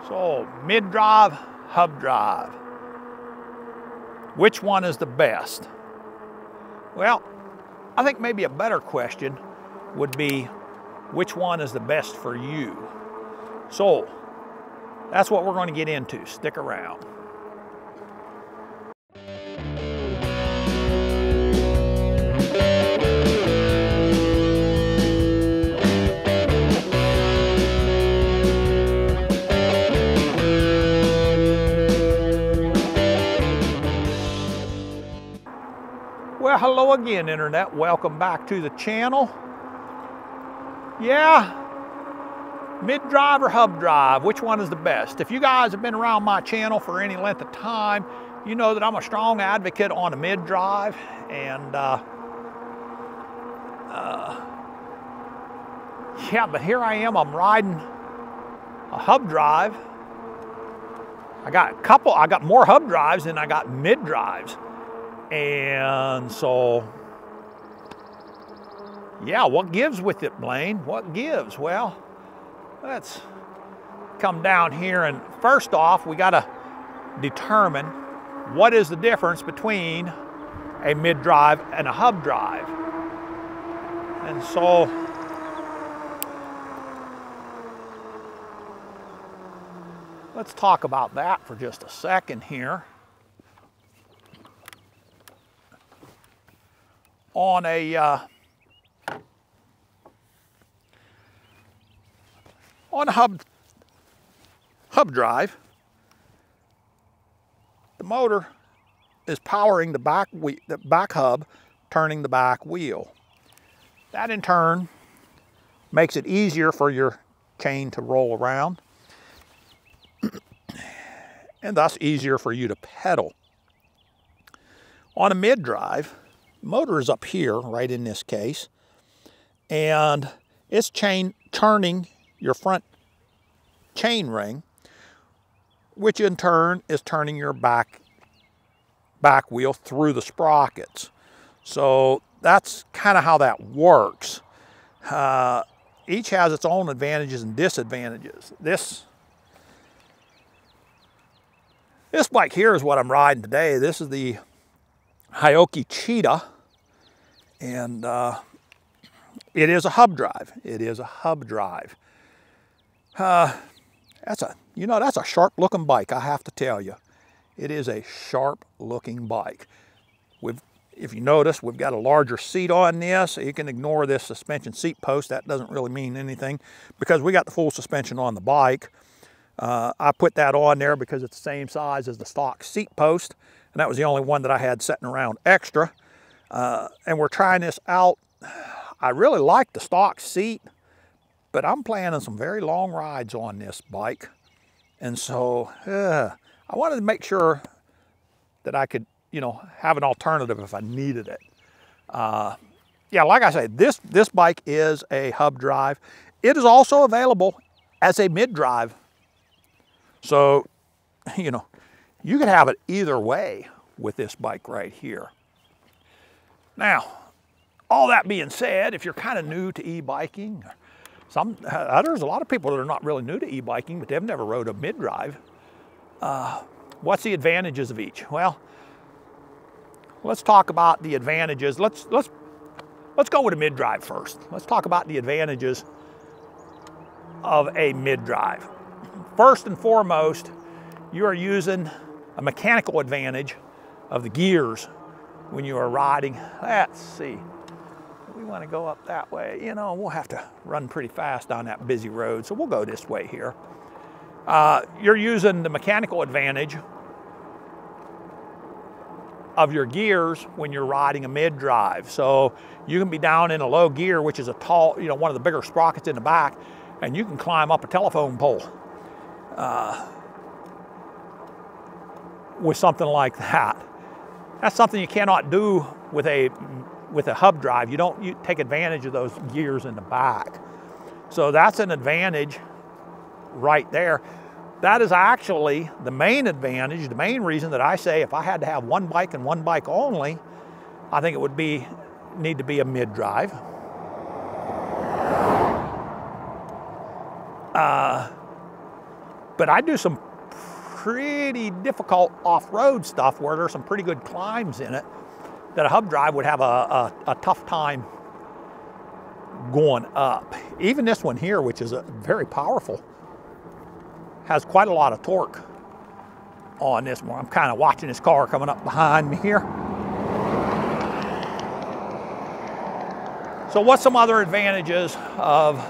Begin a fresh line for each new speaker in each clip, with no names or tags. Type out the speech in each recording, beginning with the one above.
So, mid-drive, hub drive. Which one is the best? Well, I think maybe a better question would be, which one is the best for you? So, that's what we're going to get into. Stick around. Well, hello again, Internet. Welcome back to the channel. Yeah, mid-drive or hub drive, which one is the best? If you guys have been around my channel for any length of time, you know that I'm a strong advocate on a mid-drive, and yeah, but here I am, I'm riding a hub drive. I got more hub drives than I got mid-drives. And so, yeah, what gives with it, Blaine? What gives? Well, let's come down here, and first off, we got to determine what is the difference between a mid-drive and a hub drive. And so, let's talk about that for just a second here. On a hub drive, the motor is powering the back hub, turning the back wheel. That in turn makes it easier for your chain to roll around, and thus easier for you to pedal. On a mid-drive, the motor is up here, right in this case, and it's turning your front chain ring, which in turn is turning your back wheel through the sprockets. So that's kind of how that works. Each has its own advantages and disadvantages. This bike here is what I'm riding today. This is the Hioki Cheetah, and it is a hub drive. It is a hub drive. That's a sharp looking bike, I have to tell you. It is a sharp looking bike. If you notice, we've got a larger seat on this. You can ignore this suspension seat post. That doesn't really mean anything because we got the full suspension on the bike. I put that on there because it's the same size as the stock seat post, and that was the only one that I had sitting around extra. And we're trying this out. I really like the stock seat, but I'm planning some very long rides on this bike. And so I wanted to make sure that I could, have an alternative if I needed it. Yeah, like I say, this bike is a hub drive. It is also available as a mid-drive. So, you could have it either way with this bike right here. Now, all that being said, if you're kind of new to e-biking, there's a lot of people that are not really new to e-biking, but they've never rode a mid-drive. What's the advantages of each? Well, let's talk about the advantages. Let's go with a mid-drive first. Let's talk about the advantages of a mid-drive. First and foremost, you are using a mechanical advantage of the gears when you are riding. Let's see, we want to go up that way. We'll have to run pretty fast on that busy road, so we'll go this way here. You're using the mechanical advantage of your gears when you're riding a mid-drive. So you can be down in a low gear, which is a tall, one of the bigger sprockets in the back, and you can climb up a telephone pole with something like that. That's something you cannot do with a hub drive. You take advantage of those gears in the back. So that's an advantage right there. That is actually the main advantage, the main reason that I say if I had to have one bike and one bike only, I think it would need to be a mid-drive. But I do some pretty difficult off-road stuff where there's some pretty good climbs in it that a hub drive would have a tough time going up. Even this one here, which is very powerful, has quite a lot of torque on this one. I'm kind of watching this car coming up behind me here. So what's some other advantages of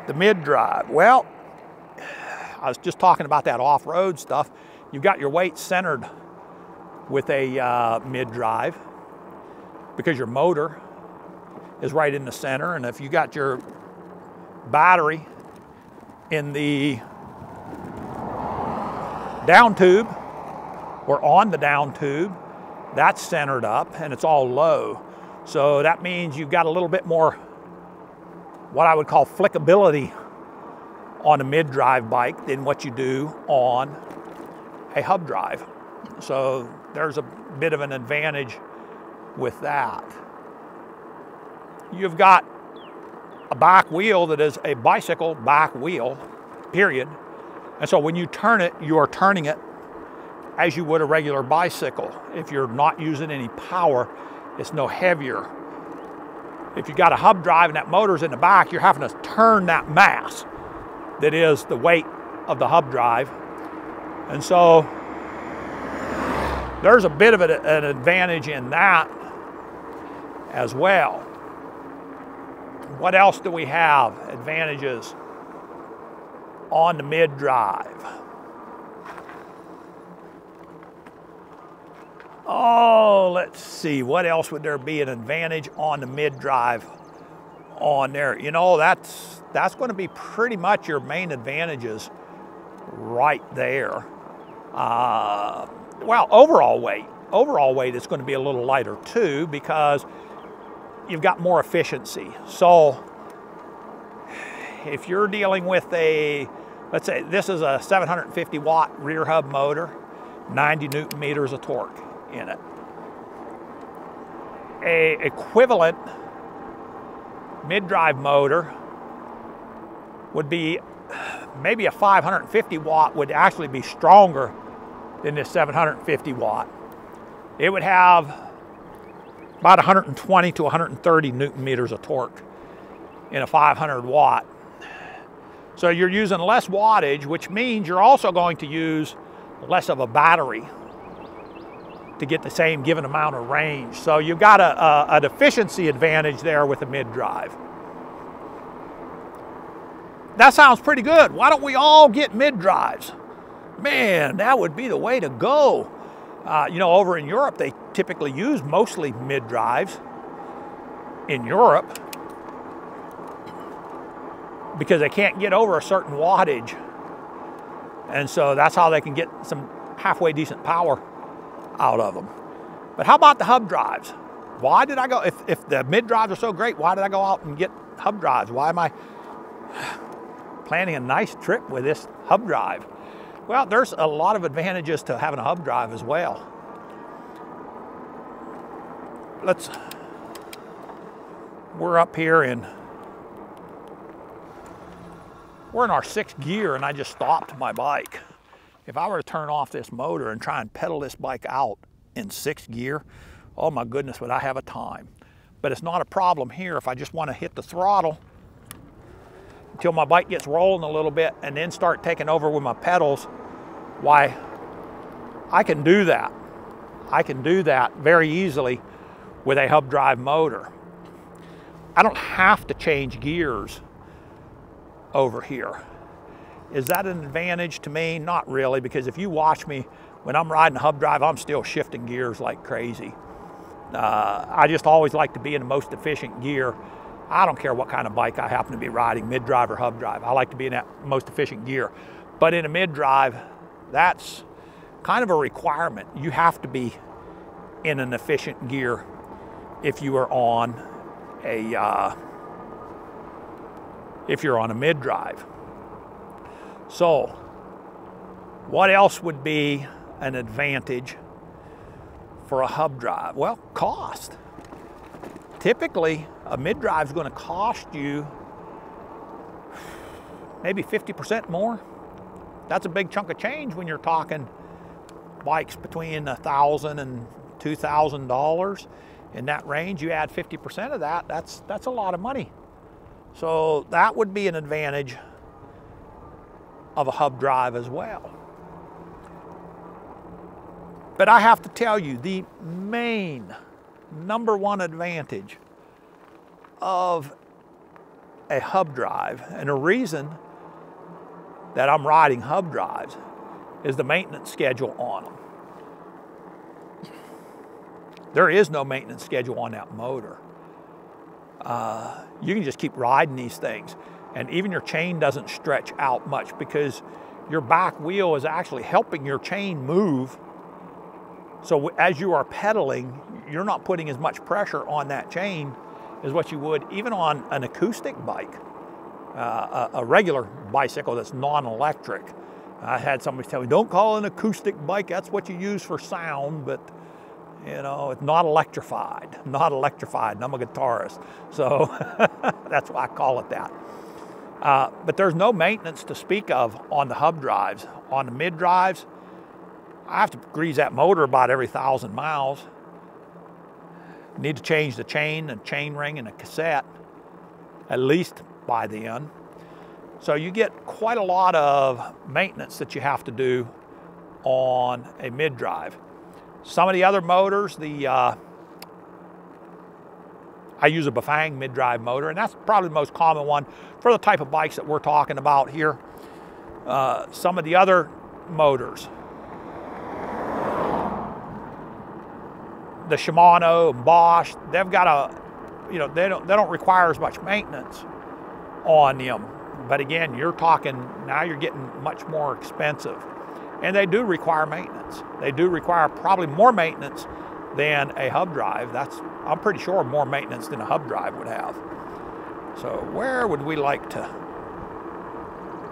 the mid-drive? Well, I was just talking about that off-road stuff. You've got your weight centered with a mid-drive because your motor is right in the center, and if you got your battery in the down tube or on the down tube, that's centered up and it's all low. So that means you've got a little bit more what I would call flickability on a mid-drive bike than what you do on a hub drive. So there's a bit of an advantage with that. You've got a back wheel that is a bicycle back wheel, period. And so when you turn it, you are turning it as you would a regular bicycle. If you're not using any power, it's no heavier. If you got a hub drive and that motor's in the back, you're having to turn that mass that is the weight of the hub drive. And so there's a bit of an advantage in that as well. What else do we have? Advantages on the mid-drive. Oh, let's see. What else would there be an advantage on the mid-drive on there? You know, that's going to be pretty much your main advantages right there. Well, overall weight. Overall weight is going to be a little lighter too because you've got more efficiency. So if you're dealing with a, let's say this is a 750 watt rear hub motor, 90 Newton meters of torque in it. A equivalent mid-drive motor would be maybe a 550 watt would actually be stronger than this 750 watt. It would have about 120 to 130 Newton meters of torque in a 500 watt. So you're using less wattage, which means you're also going to use less of a battery to get the same given amount of range. So you've got an efficiency advantage there with a mid-drive. That sounds pretty good. Why don't we all get mid-drives? Man, that would be the way to go. You know, over in Europe, they typically use mostly mid-drives in Europe because they can't get over a certain wattage. And so that's how they can get some halfway decent power out of them. But how about the hub drives? Why did I go, if the mid-drives are so great, why did I go out and get hub drives? Why am I planning a nice trip with this hub drive? Well, there's a lot of advantages to having a hub drive as well. We're up here we're in our 6th gear and I just stopped my bike. If I were to turn off this motor and try and pedal this bike out in 6th gear, oh my goodness, would I have a time. But it's not a problem here if I just want to hit the throttle until my bike gets rolling a little bit and then start taking over with my pedals. Why, I can do that. I can do that very easily with a hub drive motor. I don't have to change gears over here. Is that an advantage to me? Not really, because if you watch me, when I'm riding a hub drive, I'm still shifting gears like crazy. I just always like to be in the most efficient gear. I don't care what kind of bike I happen to be riding, mid-drive or hub drive. I like to be in that most efficient gear. But in a mid-drive, that's kind of a requirement. You have to be in an efficient gear if you are on a mid-drive. So what else would be an advantage for a hub drive? Well, cost. Typically, a mid-drive is going to cost you maybe 50% more. That's a big chunk of change when you're talking bikes between $1,000 and $2,000 in that range. You add 50% of that, that's a lot of money. So that would be an advantage of a hub drive as well. But I have to tell you, the main #1 advantage of a hub drive, and a reason that I'm riding hub drives, is the maintenance schedule on them. There is no maintenance schedule on that motor. You can just keep riding these things, and even your chain doesn't stretch out much because your back wheel is actually helping your chain move. So as you are pedaling, you're not putting as much pressure on that chain as what you would even on an acoustic bike, a regular bicycle that's non-electric. I had somebody tell me, don't call it an acoustic bike, that's what you use for sound, but you know, it's not electrified, and I'm a guitarist, so that's why I call it that. But there's no maintenance to speak of on the hub drives. On the mid drives, I have to grease that motor about every 1,000 miles. Need to change the chain and chain ring and a cassette, at least by then. So you get quite a lot of maintenance that you have to do on a mid drive. Some of the other motors, I use a Bafang mid-drive motor, and that's probably the most common one for the type of bikes that we're talking about here. Some of the other motors, the Shimano, Bosch, they've got a, you know, they don't require as much maintenance on them. But again, you're talking, now you're getting much more expensive. And they do require maintenance. They do require probably more maintenance than a hub drive. I'm pretty sure more maintenance than a hub drive would have. So where would we like to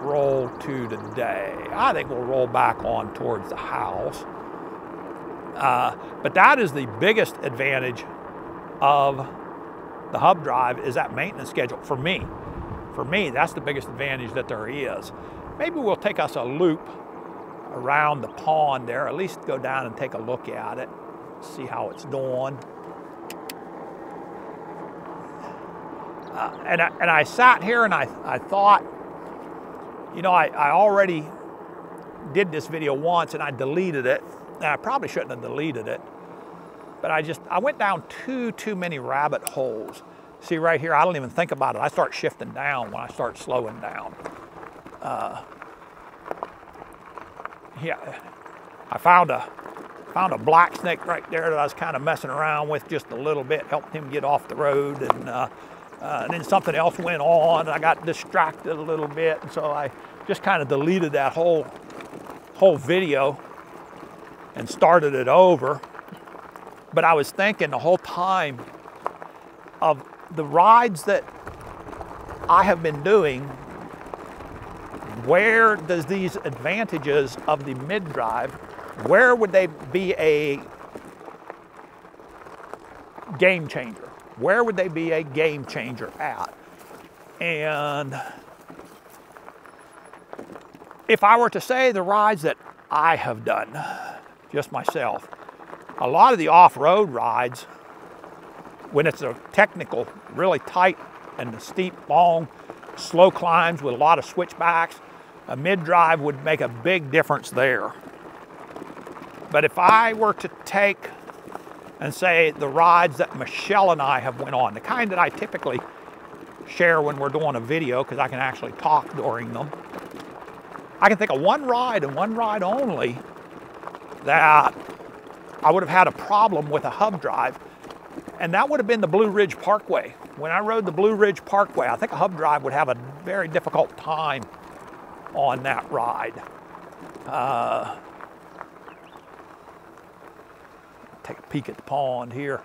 roll to today? I think we'll roll back on towards the house. But that is the biggest advantage of the hub drive, is that maintenance schedule for me. For me, that's the biggest advantage that there is. Maybe we'll take us a loop around the pond there, at least go down and take a look at it, see how it's doing. And I sat here and I thought, you know, I already did this video once and I deleted it. And I probably shouldn't have deleted it, but I went down too many rabbit holes. See right here, I don't even think about it. I start shifting down when I start slowing down. Yeah, I found a black snake right there that I was kind of messing around with just a little bit, helped him get off the road, and then something else went on, and I got distracted a little bit, and so I just kind of deleted that whole video and started it over. But I was thinking the whole time of the rides that I have been doing. Where does these advantages of the mid-drive, where would they be a game changer? Where would they be a game changer at? And if I were to say the rides that I have done, just myself, a lot of the off-road rides, when it's a technical, really tight and steep, long, slow climbs with a lot of switchbacks, a mid-drive would make a big difference there. But if I were to take and say the rides that Michelle and I have went on, the kind that I typically share when we're doing a video because I can actually talk during them, I can think of one ride and one ride only that I would have had a problem with a hub drive, and that would have been the Blue Ridge Parkway. When I rode the Blue Ridge Parkway, I think a hub drive would have a very difficult time on that ride. Take a peek at the pond here.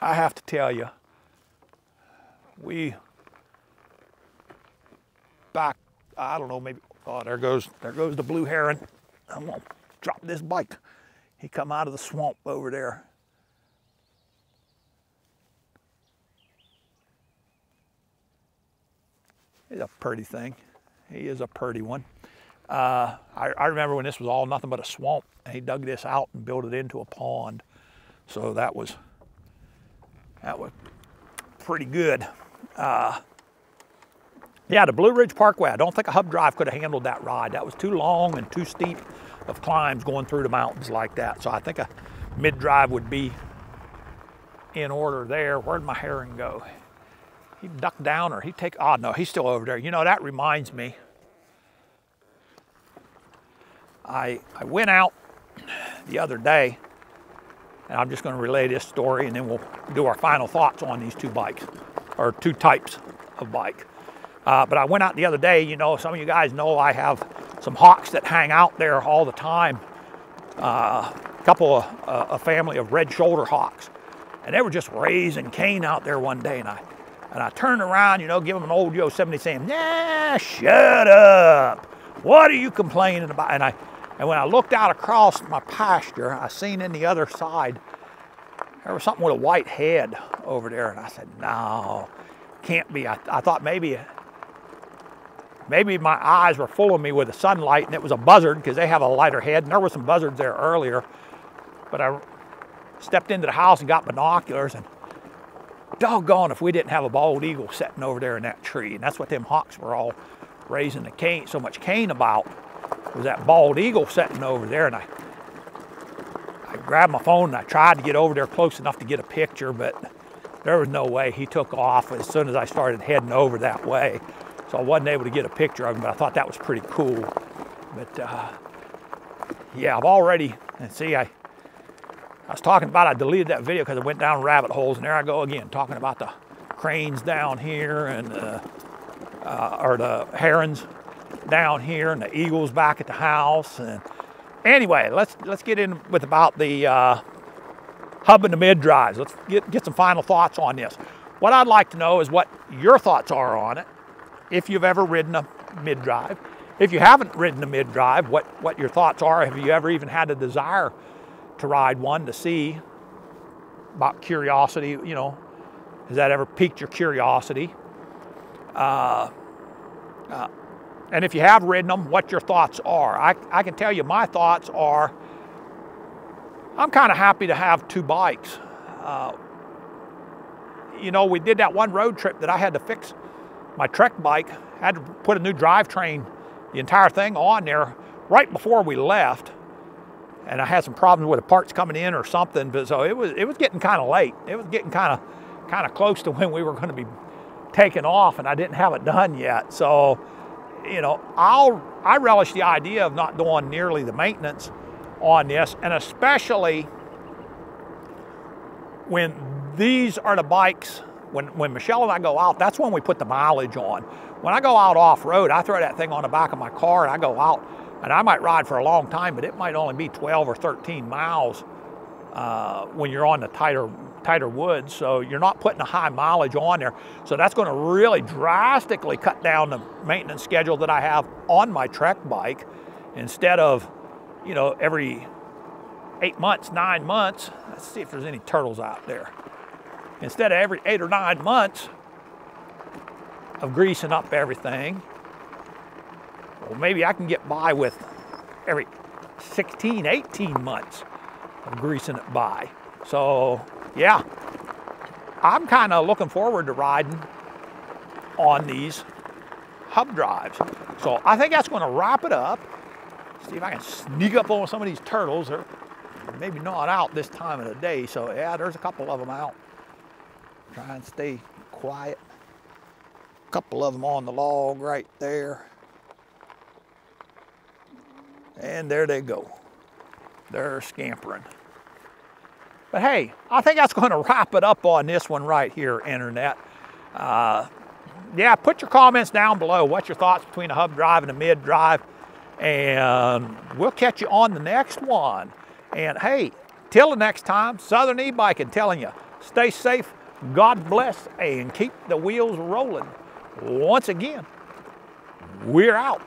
I have to tell you, I don't know, maybe, oh, there goes the blue heron. I'm gonna drop this bike. He come out of the swamp over there. He's a pretty thing. He is a pretty one. I remember when this was all nothing but a swamp, and he dug this out and built it into a pond. So that was pretty good. Yeah, the Blue Ridge Parkway, I don't think a hub drive could have handled that ride. That was too long and too steep of climbs going through the mountains like that. So I think a mid-drive would be in order there. Where'd my herring go? He ducked down or he take, oh no, he's still over there. You know, that reminds me. I went out the other day, and I'm just going to relay this story, and then we'll do our final thoughts on these two bikes, or two types of bike. But I went out the other day, you know, some of you guys know I have some hawks that hang out there all the time. A family of red shoulder hawks. And they were just raising Cain out there one day, and I turned around, you know, give them an old Yosemite saying, nah, shut up. What are you complaining about? And when I looked out across my pasture, I seen in the other side, there was something with a white head over there. And I said, no, can't be. I thought maybe my eyes were fooling me with the sunlight, and it was a buzzard because they have a lighter head, and there were some buzzards there earlier. But I stepped into the house and got binoculars, and doggone if we didn't have a bald eagle sitting over there in that tree. And that's what them hawks were all raising the cane, so much cane about, was that bald eagle sitting over there. And I grabbed my phone and I tried to get over there close enough to get a picture, but there was no way. He took off as soon as I started heading over that way. So I wasn't able to get a picture of him, but I thought that was pretty cool. But yeah, I've already, and see, I was talking about, I deleted that video because I went down rabbit holes, and there I go again, talking about the cranes down here, and or the herons down here, and the eagles back at the house. And anyway, let's get in with about the hub and the mid drives. Let's get some final thoughts on this. What I'd like to know is what your thoughts are on it. If you've ever ridden a mid drive, if you haven't ridden a mid drive, what your thoughts are. Have you ever even had a desire to ride one, to see, about curiosity, you know, has that ever piqued your curiosity? And if you have ridden them, what your thoughts are. I can tell you my thoughts are, I'm kind of happy to have two bikes. You know, we did that one road trip that I had to fix my Trek bike, had to put a new drivetrain, the entire thing on there right before we left. And I had some problems with the parts coming in or something, but so it was getting kind of late. It was getting kind of close to when we were going to be taking off, and I didn't have it done yet. So, you know, I relish the idea of not doing nearly the maintenance on this, and especially when these are the bikes, when Michelle and I go out, that's when we put the mileage on. When I go out off-road, I throw that thing on the back of my car and I go out, and I might ride for a long time, but it might only be 12 or 13 miles when you're on the tighter woods, so you're not putting a high mileage on there. So that's going to really drastically cut down the maintenance schedule that I have on my Trek bike. Instead of, you know, every 8 months, 9 months, let's see if there's any turtles out there. Instead of every 8 or 9 months of greasing up everything, well, maybe I can get by with every 16, 18 months of greasing it by. So yeah, I'm kind of looking forward to riding on these hub drives. So I think that's going to wrap it up. See if I can sneak up on some of these turtles. They're maybe not out this time of the day. So yeah, there's a couple of them out. Try and stay quiet. A couple of them on the log right there. And there they go. They're scampering. But hey, I think that's going to wrap it up on this one right here, Internet. Yeah, put your comments down below. What's your thoughts between a hub drive and a mid drive? And we'll catch you on the next one. And hey, till the next time, Southern E-Biking telling you, stay safe, God bless, and keep the wheels rolling. Once again, we're out.